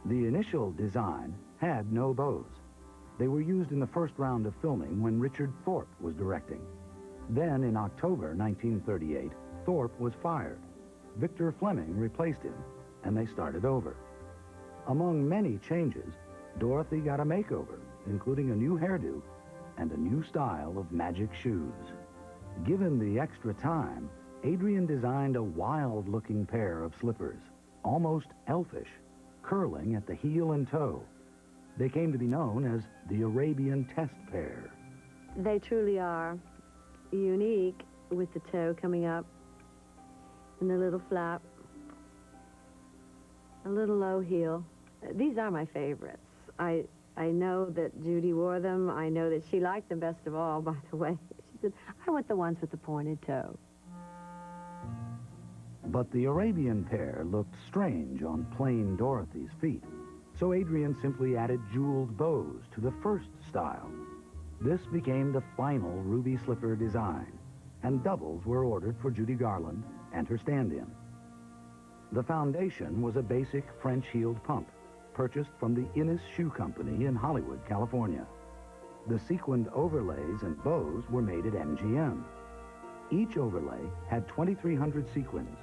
The initial design had no bows. They were used in the first round of filming when Richard Thorpe was directing. Then, in October 1938, Thorpe was fired. Victor Fleming replaced him, and they started over. Among many changes, Dorothy got a makeover, including a new hairdo and a new style of magic shoes. Given the extra time, Adrian designed a wild-looking pair of slippers, almost elfish, curling at the heel and toe. They came to be known as the Arabian Test Pair. They truly are unique, with the toe coming up and the little flap, a little low heel. These are my favorites. I know that Judy wore them. I know that she liked them best of all, by the way. She said, I want the ones with the pointed toe. But the Arabian pair looked strange on plain Dorothy's feet, so Adrian simply added jeweled bows to the first style. This became the final ruby slipper design, and doubles were ordered for Judy Garland and her stand-in. The foundation was a basic French-heeled pump, purchased from the Innis Shoe Company in Hollywood, California. The sequined overlays and bows were made at MGM. Each overlay had 2,300 sequins,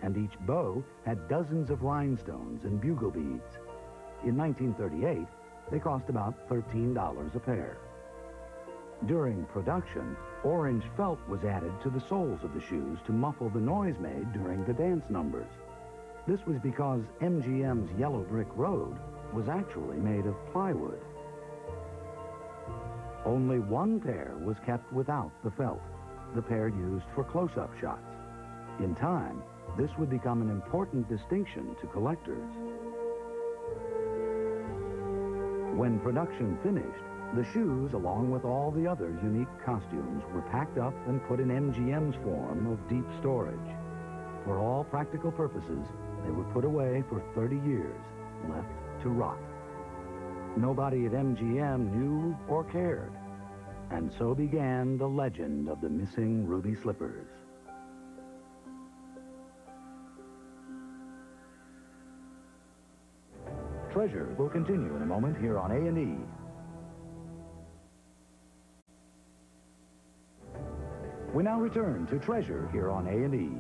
and each bow had dozens of rhinestones and bugle beads. In 1938, they cost about $13 a pair. During production, orange felt was added to the soles of the shoes to muffle the noise made during the dance numbers. This was because MGM's Yellow Brick Road was actually made of plywood. Only one pair was kept without the felt, the pair used for close-up shots. In time, this would become an important distinction to collectors. When production finished, the shoes, along with all the other unique costumes, were packed up and put in MGM's form of deep storage. For all practical purposes, they were put away for 30 years, left to rot. Nobody at MGM knew or cared, and so began the legend of the missing ruby slippers. Treasure will continue in a moment here on A&E. We now return to Treasure here on A&E.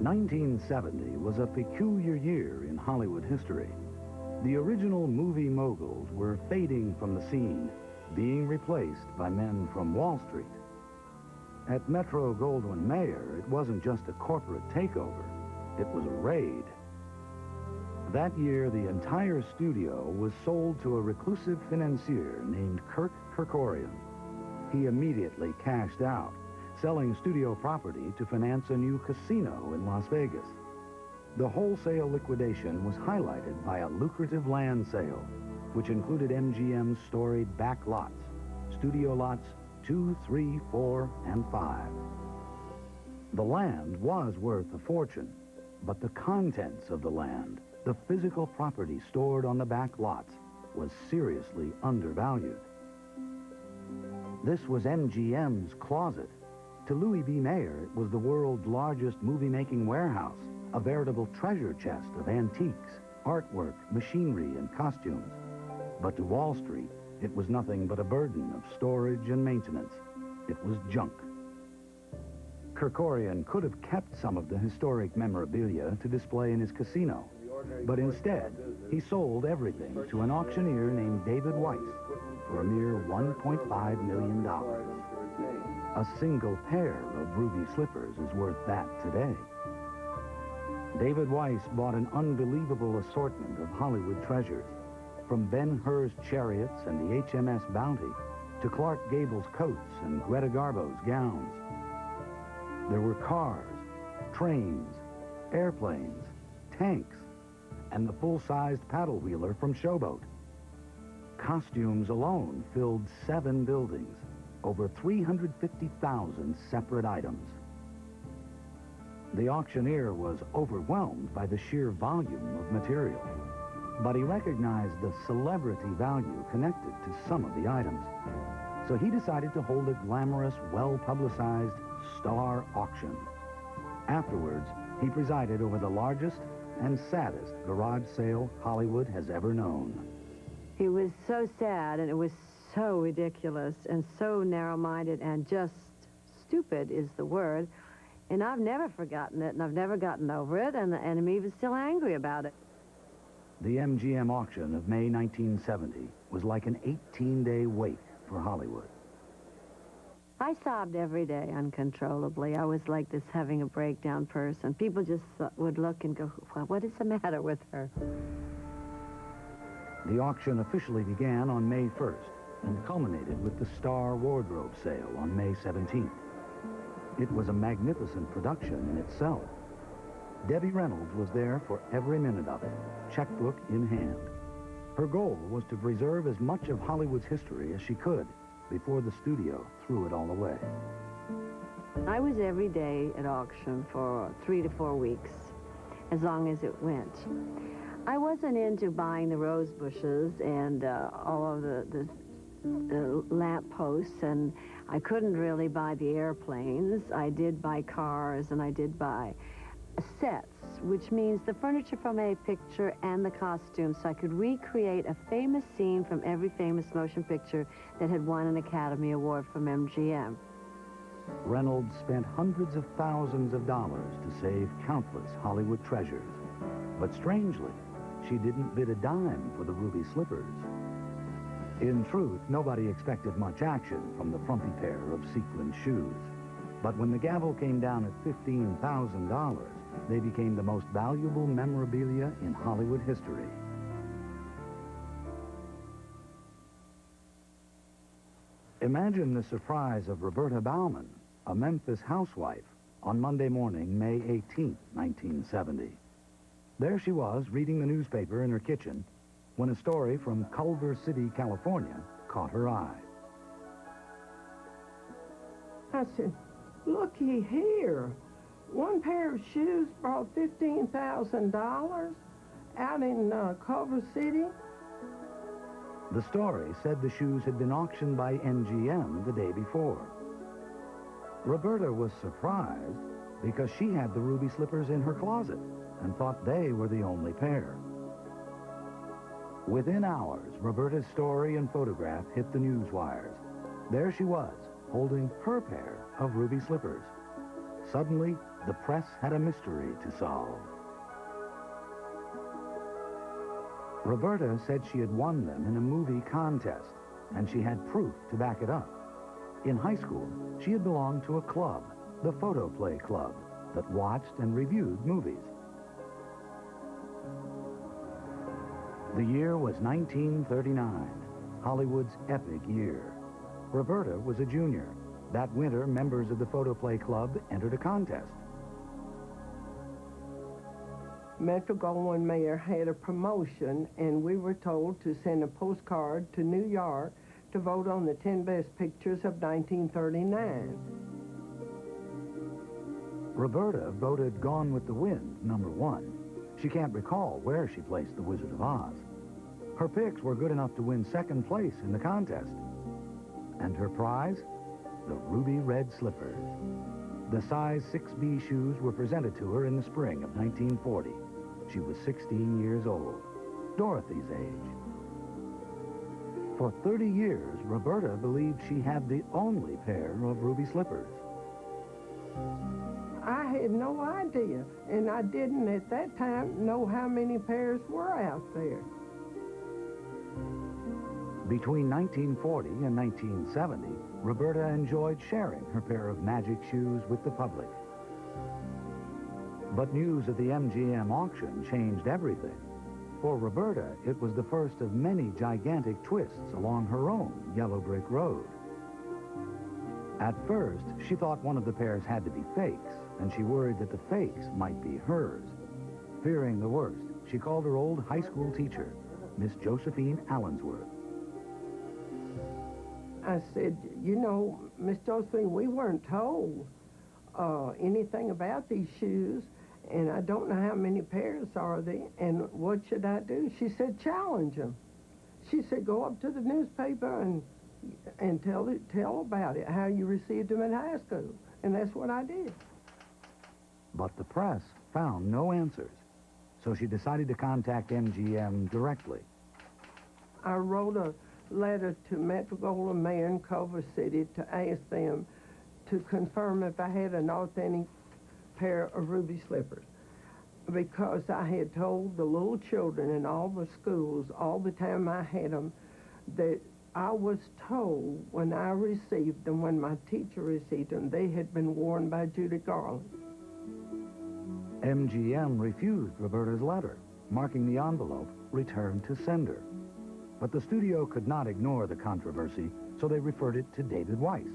"1970 was a peculiar year in Hollywood history. The original movie moguls were fading from the scene, being replaced by men from Wall Street. At Metro-Goldwyn-Mayer, it wasn't just a corporate takeover, it was a raid. That year, the entire studio was sold to a reclusive financier named Kirk Kerkorian. He immediately cashed out, selling studio property to finance a new casino in Las Vegas. The wholesale liquidation was highlighted by a lucrative land sale, which included MGM's storied back lots, studio lots 2, 3, 4, and 5. The land was worth a fortune, but the contents of the land, the physical property stored on the back lots, was seriously undervalued. This was MGM's closet. To Louis B. Mayer, it was the world's largest movie-making warehouse, a veritable treasure chest of antiques, artwork, machinery, and costumes. But to Wall Street, it was nothing but a burden of storage and maintenance. It was junk. Kerkorian could have kept some of the historic memorabilia to display in his casino, but instead, he sold everything to an auctioneer named David Weiss for a mere $1.5 million. A single pair of ruby slippers is worth that today. David Weiss bought an unbelievable assortment of Hollywood treasures, from Ben-Hur's chariots and the HMS Bounty to Clark Gable's coats and Greta Garbo's gowns. There were cars, trains, airplanes, tanks, and the full-sized paddle wheeler from Showboat. Costumes alone filled 7 buildings, over 350,000 separate items. The auctioneer was overwhelmed by the sheer volume of material, but he recognized the celebrity value connected to some of the items. So he decided to hold a glamorous, well-publicized star auction. Afterwards, he presided over the largest and saddest garage sale Hollywood has ever known. It was so sad, and it was so ridiculous, and so narrow-minded, and just stupid is the word. And I've never forgotten it, and I've never gotten over it, and I'm even still angry about it. The MGM auction of May 1970 was like an 18-day wake for Hollywood. I sobbed every day uncontrollably. I was like this having a breakdown person. People just would look and go, well, what is the matter with her? The auction officially began on May 1st and culminated with the Star Wardrobe sale on May 17th. It was a magnificent production in itself. Debbie Reynolds was there for every minute of it, checkbook in hand. Her goal was to preserve as much of Hollywood's history as she could before the studio threw it all away. I was every day at auction for 3 to 4 weeks, as long as it went. I wasn't into buying the rose bushes and all of the lamp posts, and I couldn't really buy the airplanes. I did buy cars, and I did buy sets, which means the furniture from a picture and the costumes, so I could recreate a famous scene from every famous motion picture that had won an Academy Award from MGM. Reynolds spent hundreds of thousands of dollars to save countless Hollywood treasures. But strangely, she didn't bid a dime for the ruby slippers. In truth, nobody expected much action from the frumpy pair of sequin shoes. But when the gavel came down at $15,000, they became the most valuable memorabilia in Hollywood history. Imagine the surprise of Roberta Bauman, a Memphis housewife, on Monday morning, May 18, 1970. There she was, reading the newspaper in her kitchen, when a story from Culver City, California, caught her eye. I said, looky here. One pair of shoes brought $15,000 out in Culver City. The story said the shoes had been auctioned by MGM the day before. Roberta was surprised because she had the ruby slippers in her closet and thought they were the only pair. Within hours, Roberta's story and photograph hit the news wires. There she was, holding her pair of ruby slippers. Suddenly, the press had a mystery to solve. Roberta said she had won them in a movie contest, and she had proof to back it up. In high school, she had belonged to a club, the Photo Play Club, that watched and reviewed movies. The year was 1939, Hollywood's epic year. Roberta was a junior. That winter, members of the Photo Play Club entered a contest. Metro-Goldwyn Mayer had a promotion, and we were told to send a postcard to New York to vote on the 10 best pictures of 1939. Roberta voted Gone with the Wind, #1. She can't recall where she placed The Wizard of Oz. Her picks were good enough to win second place in the contest. And her prize? The ruby red slippers. The size 6B shoes were presented to her in the spring of 1940. She was 16 years old, Dorothy's age. For 30 years, Roberta believed she had the only pair of ruby slippers. I had no idea, and I didn't at that time know how many pairs were out there. Between 1940 and 1970, Roberta enjoyed sharing her pair of magic shoes with the public. But news of the MGM auction changed everything. For Roberta, it was the first of many gigantic twists along her own yellow brick road. At first, she thought one of the pairs had to be fakes, and she worried that the fakes might be hers. Fearing the worst, she called her old high school teacher, Miss Josephine Allensworth. I said, you know, Miss Josephine, we weren't told anything about these shoes, and I don't know how many pairs are there, and what should I do? She said, challenge them. She said, go up to the newspaper and tell about it, how you received them in high school. And that's what I did. But the press found no answers, so she decided to contact MGM directly. I wrote a letter to Metro-Goldwyn-Mayer in Culver City to ask them to confirm if I had an authentic pair of ruby slippers, because I had told the little children in all the schools all the time I had them that I was told when I received them, when my teacher received them, they had been worn by Judy Garland. MGM refused Roberta's letter, marking the envelope returned to sender. But the studio could not ignore the controversy, so they referred it to David Weiss.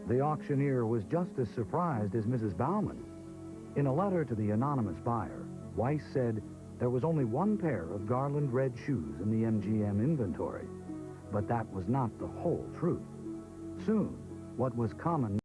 The auctioneer was just as surprised as Mrs. Bauman. In a letter to the anonymous buyer, Weiss said there was only one pair of Garland red shoes in the MGM inventory. But that was not the whole truth. Soon, what was common